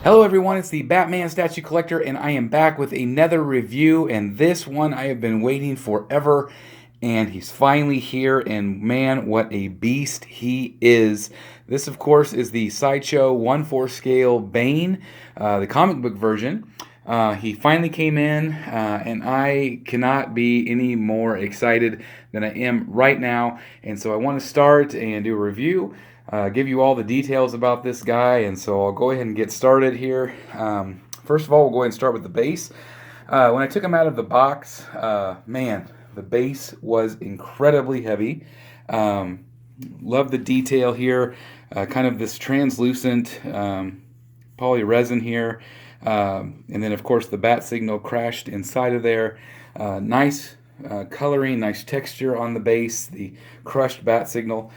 Hello everyone, it's the Batman Statue Collector, and I am back with another review, and this one I have been waiting forever, and he's finally here, and man, what a beast he is. This, of course, is the Sideshow 1/4 scale Bane, the comic book version. He finally came in, and I cannot be any more excited than I am right now, and so I want to start and do a review. Give you all the details about this guy, and so I'll go ahead and get started here. First of all, we'll go ahead and start with the base. When I took him out of the box, man, the base was incredibly heavy. Love the detail here, kind of this translucent poly resin here, and then of course the bat signal crashed inside of there. Nice coloring, nice texture on the base, the crushed bat signal.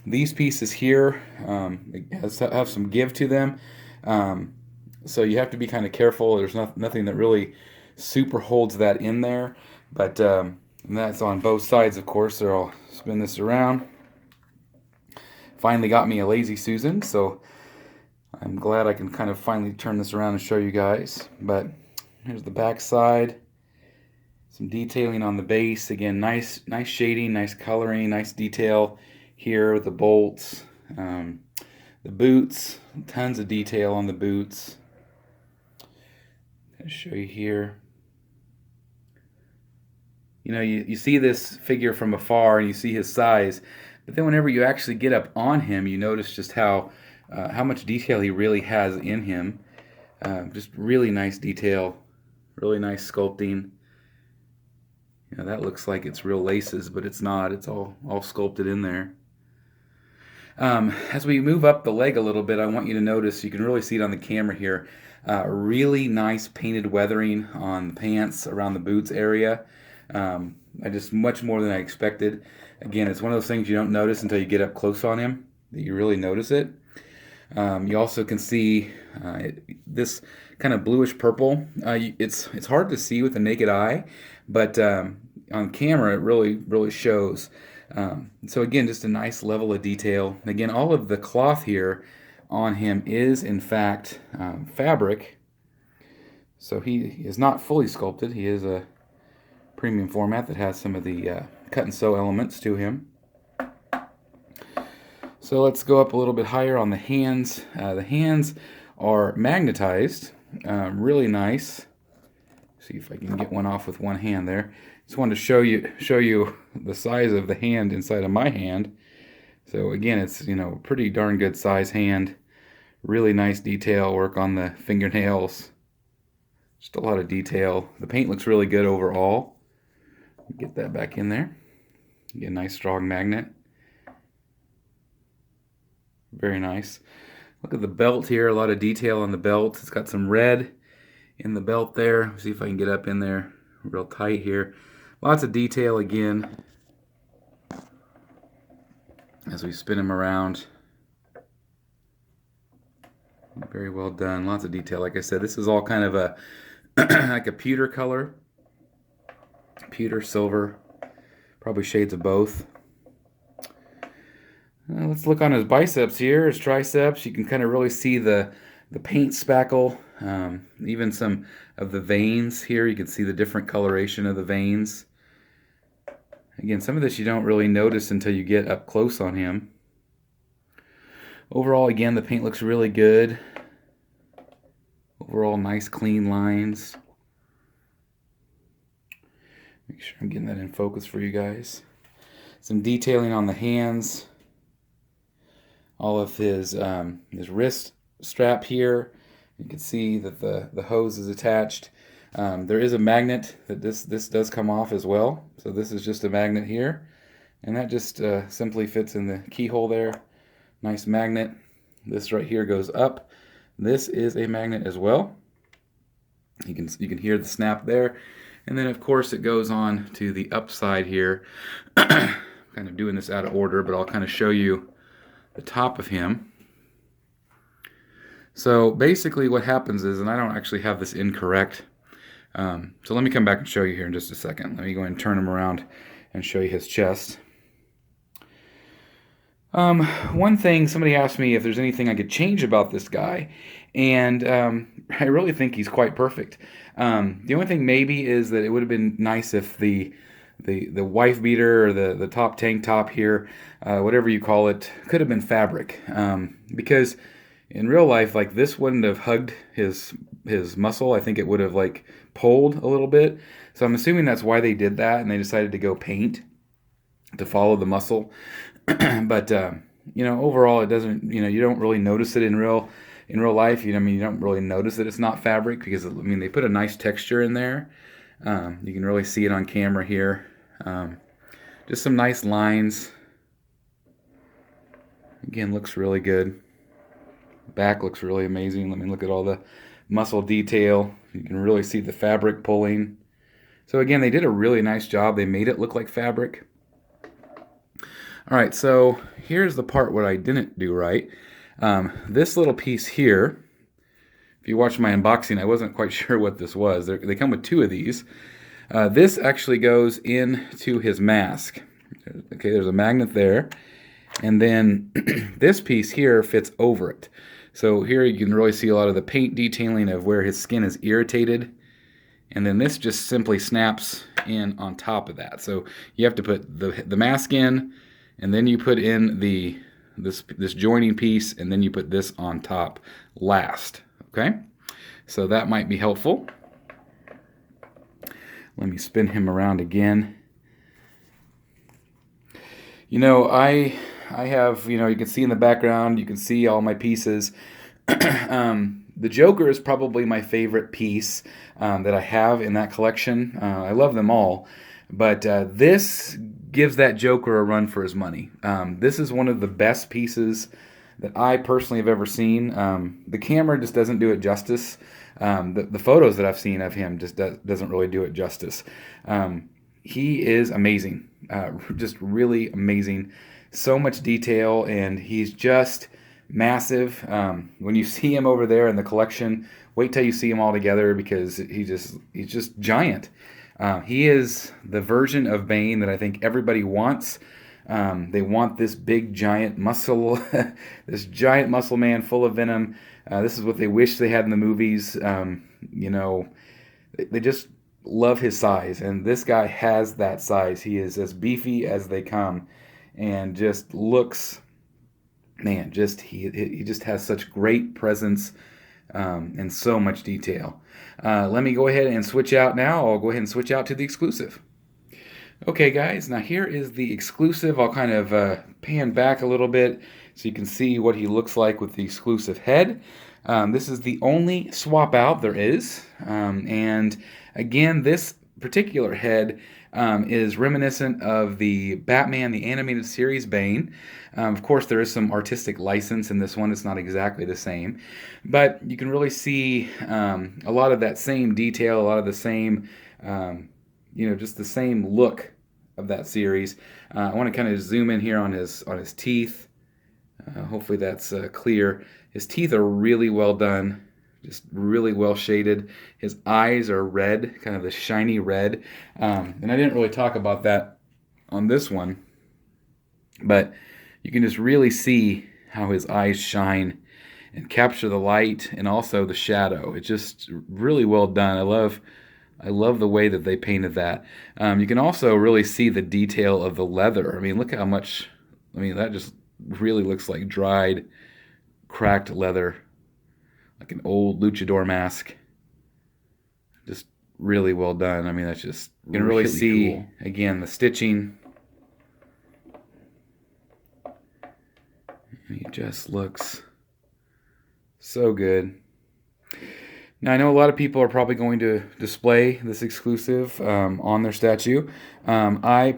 These pieces here have some give to them, so you have to be kind of careful. There's nothing that really super holds that in there, but that's on both sides, of course. So I'll spin this around. Finally got me a Lazy Susan, so I'm glad I can kind of finally turn this around and show you guys. But here's the back side. Some detailing on the base. Again, nice shading, nice coloring, nice detail here with the bolts, the boots, tons of detail on the boots. I'll show you here. You know, you see this figure from afar and you see his size, but then whenever you actually get up on him, you notice just how much detail he really has in him. Just really nice detail, really nice sculpting. You know, that looks like it's real laces, but it's not. It's all sculpted in there. As we move up the leg a little bit, I want you to notice, you can really see it on the camera here, really nice painted weathering on the pants, around the boots area. Much more than I expected. Again, it's one of those things you don't notice until you get up close on him, that you really notice it. You also can see this kind of bluish purple. It's hard to see with the naked eye, but on camera it really shows. So again, just a nice level of detail. Again, all of the cloth here on him is in fact fabric, so he is not fully sculpted. He is a premium format that has some of the cut and sew elements to him. So let's go up a little bit higher on the hands. The hands are magnetized, really nice. See if I can get one off with one hand there. Just wanted to show you the size of the hand inside of my hand. So again, it's, you know, pretty darn good size hand. Really nice detail work on the fingernails. Just a lot of detail. The paint looks really good overall. Get that back in there. Get a nice strong magnet. Very nice. Look at the belt here. A lot of detail on the belt. It's got some red in the belt there. See if I can get up in there real tight here. Lots of detail again as we spin him around. Very well done. Lots of detail. Like I said, this is all kind of a like a pewter color. Pewter, silver, probably shades of both. Let's look on his biceps here, his triceps. You can kind of really see the paint spackle, even some of the veins here. You can see the different coloration of the veins. Again, some of this you don't really notice until you get up close on him. Overall, again, the paint looks really good. Overall, nice clean lines. Make sure I'm getting that in focus for you guys. Some detailing on the hands. All of his wrist strap here. You can see that the hose is attached. There is a magnet that this does come off as well. So this is just a magnet here, and that just simply fits in the keyhole there. Nice magnet. This right here goes up. This is a magnet as well. You can hear the snap there, and then of course it goes on to the upside here. Kind of doing this out of order, but I'll kind of show you the top of him. So basically what happens is, and I don't actually have this incorrect, so let me come back and show you here in just a second. Let me go ahead and turn him around and show you his chest. One thing, somebody asked me if there's anything I could change about this guy, and I really think he's quite perfect. The only thing maybe is that it would have been nice if the wife beater or the top tank top here, whatever you call it, could have been fabric. Because in real life, like this wouldn't have hugged his muscle. I think it would have like pulled a little bit. So I'm assuming that's why they did that, and they decided to go paint to follow the muscle. But you know, overall, it doesn't. You know, you don't really notice it in real life. You know, I mean, you don't really notice that it's not fabric because I mean they put a nice texture in there. You can really see it on camera here. Just some nice lines. Again, looks really good. Back looks really amazing. Let me look at all the muscle detail. You can really see the fabric pulling. So again, they did a really nice job. They made it look like fabric. All right, so here's the part what I didn't do right. This little piece here, if you watch my unboxing, I wasn't quite sure what this was. They come with two of these. This actually goes into his mask. Okay, there's a magnet there. And then this piece here fits over it. So here you can really see a lot of the paint detailing of where his skin is irritated. And then this just simply snaps in on top of that. So you have to put the mask in, and then you put in this joining piece, and then you put this on top last. Okay? So that might be helpful. Let me spin him around again. You know, I have, you know, you can see in the background, you can see all my pieces. The Joker is probably my favorite piece that I have in that collection. I love them all, but this gives that Joker a run for his money. This is one of the best pieces that I personally have ever seen. The camera just doesn't do it justice. The photos that I've seen of him just doesn't really do it justice. He is amazing, just really amazing. So much detail, and he's just massive. When you see him over there in the collection, wait till you see him all together because he's just giant. He is the version of Bane that I think everybody wants. They want this big giant muscle, this giant muscle man full of venom. This is what they wish they had in the movies. You know, they just love his size, and this guy has that size. He is as beefy as they come, and just looks, man, just he just has such great presence and so much detail. Let me go ahead and switch out now. I'll go ahead and switch out to the exclusive. Okay, guys, now here is the exclusive. I'll kind of pan back a little bit so you can see what he looks like with the exclusive head. This is the only swap out there is. And again, this particular head is reminiscent of the Batman, the animated series Bane. Of course, there is some artistic license in this one. It's not exactly the same. But you can really see a lot of that same detail, a lot of the same, you know, just the same look of that series. I want to kind of zoom in here on his teeth. Hopefully that's clear. His teeth are really well done, just really well shaded. His eyes are red, kind of the shiny red. And I didn't really talk about that on this one, but you can just really see how his eyes shine and capture the light and also the shadow. It's just really well done. I love the way that they painted that. You can also really see the detail of the leather. I mean, look how much, I mean, that just really looks like dried, cracked leather, like an old luchador mask. Just really well done. I mean, that's just, you can really see, cool. Again, the stitching. And he just looks so good. Now, I know a lot of people are probably going to display this exclusive on their statue. I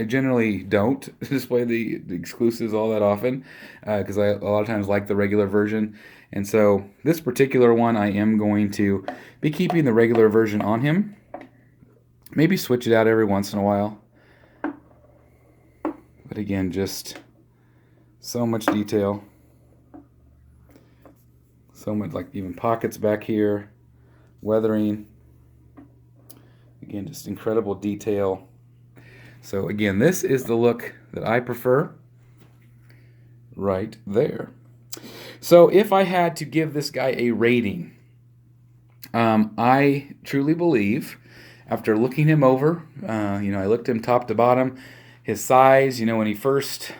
generally don't display the exclusives all that often because I a lot of times like the regular version. And so this particular one, I am going to be keeping the regular version on him. Maybe switch it out every once in a while. But again, just so much detail. So much, like even pockets back here, weathering. Again, just incredible detail. So again, this is the look that I prefer right there. So if I had to give this guy a rating, I truly believe, after looking him over, I looked him top to bottom, his size, when he first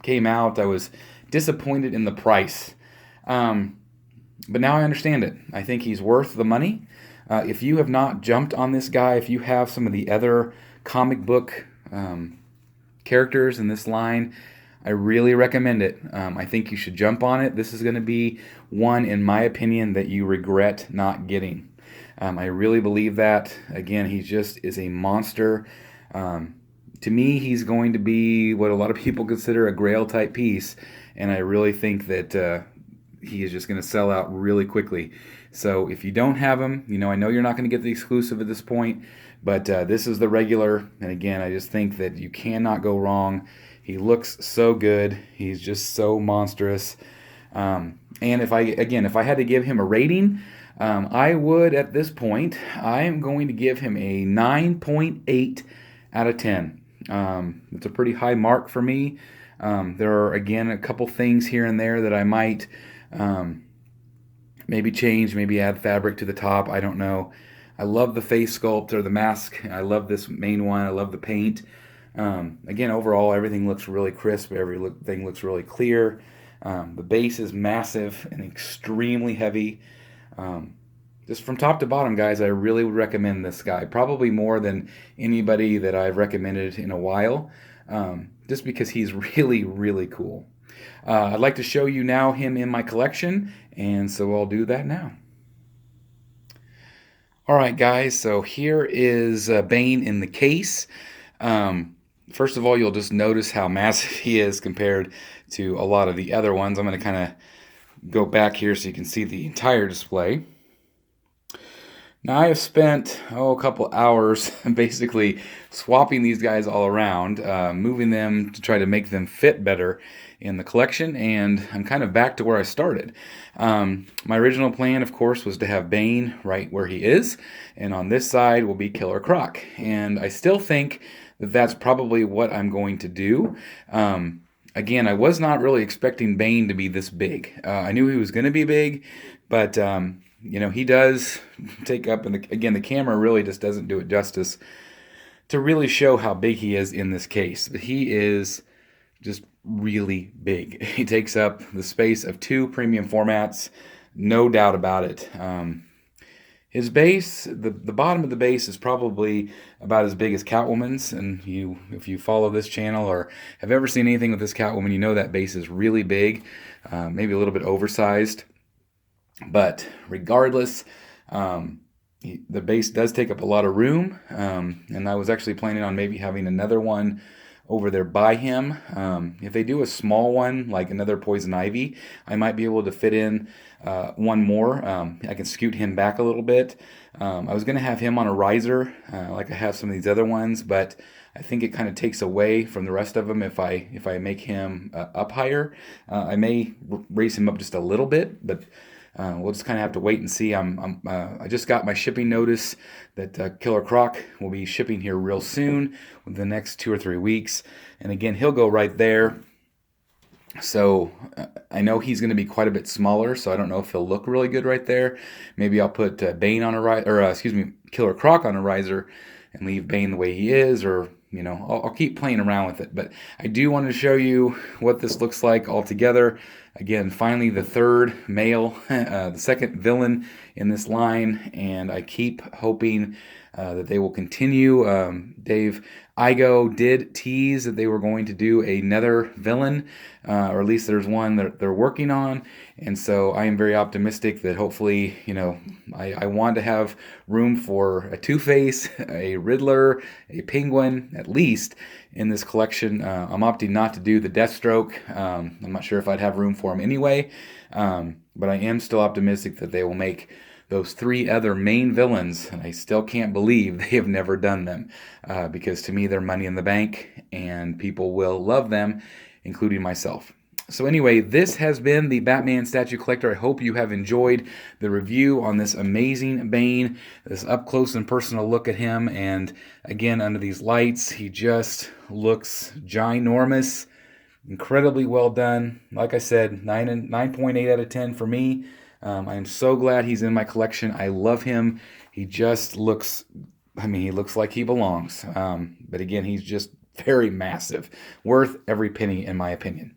came out, I was disappointed in the price. But now I understand it. I think he's worth the money. If you have not jumped on this guy, if you have some of the other comic book characters in this line, I really recommend it. I think you should jump on it. This is going to be one, in my opinion, that you regret not getting. I really believe that. Again, he just is a monster. To me, he's going to be what a lot of people consider a Grail type piece, and I really think that he is just going to sell out really quickly. So if you don't have him, I know you're not going to get the exclusive at this point, but this is the regular. And again, I just think that you cannot go wrong. He looks so good. He's just so monstrous. And if I had to give him a rating, I would, at this point, I am going to give him a 9.8 out of 10. It's a pretty high mark for me. There are, again, a couple things here and there that I might maybe change, maybe add fabric to the top. I don't know. I love the face sculpt or the mask. I love this main one. I love the paint. Again, overall, everything looks really crisp. Everything looks really clear. The base is massive and extremely heavy. Just from top to bottom, guys, I really would recommend this guy. Probably more than anybody that I've recommended in a while. Just because he's really, really cool. I'd like to show you now him in my collection, and so I'll do that now. All right, guys, so here is Bane in the case. First of all, you'll just notice how massive he is compared to a lot of the other ones. I'm going to kind of go back here so you can see the entire display. Now, I have spent, a couple hours basically swapping these guys all around, moving them to try to make them fit better in the collection, and I'm kind of back to where I started. My original plan, of course, was to have Bane right where he is, and on this side will be Killer Croc, and I still think that that's probably what I'm going to do. Again, I was not really expecting Bane to be this big. I knew he was going to be big, but he does take up, and again, the camera really just doesn't do it justice to really show how big he is in this case. But he is just really big. He takes up the space of 2 premium formats, no doubt about it. His base, the bottom of the base is probably about as big as Catwoman's, and if you follow this channel or have ever seen anything with this Catwoman, you know that base is really big, maybe a little bit oversized. But regardless, the base does take up a lot of room, and I was actually planning on maybe having another one over there by him. If they do a small one, like another Poison Ivy, I might be able to fit in one more. I can scoot him back a little bit. I was going to have him on a riser, like I have some of these other ones, but I think it kind of takes away from the rest of them if I make him up higher. I may raise him up just a little bit, but we'll just kind of have to wait and see. I just got my shipping notice that Killer Croc will be shipping here real soon, within the next 2 or 3 weeks. And again, he'll go right there. So I know he's going to be quite a bit smaller, so I don't know if he'll look really good right there. Maybe I'll put Bane on a riser, or Killer Croc on a riser, and leave Bane the way he is, or I'll keep playing around with it. But I do want to show you what this looks like all together. Again, finally the third male, the second villain in this line, and I keep hoping that they will continue. Dave Igo did tease that they were going to do another villain, or at least there's one that they're working on, and so I am very optimistic that hopefully, I want to have room for a Two-Face, a Riddler, a Penguin, at least, in this collection. I'm opting not to do the Deathstroke. I'm not sure if I'd have room for him anyway, but I am still optimistic that they will make those 3 other main villains, and I still can't believe they have never done them, because to me they're money in the bank, and people will love them, including myself. So anyway, this has been the Batman Statue Collector. I hope you have enjoyed the review on this amazing Bane, this up-close and personal look at him, and again, under these lights, he just looks ginormous, Incredibly well done. Like I said, 9.8 out of 10 for me. I am so glad he's in my collection. I love him. He just looks, I mean, he looks like he belongs. But again, he's just very massive. Worth every penny, in my opinion.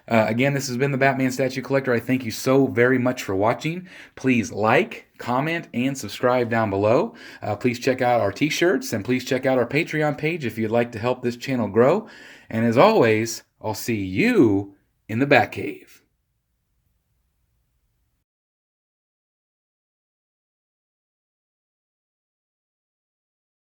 Again, this has been the Batman Statue Collector. I thank you so very much for watching. Please like, comment, and subscribe down below. Please check out our t-shirts, and please check out our Patreon page if you'd like to help this channel grow. And as always, I'll see you in the Batcave.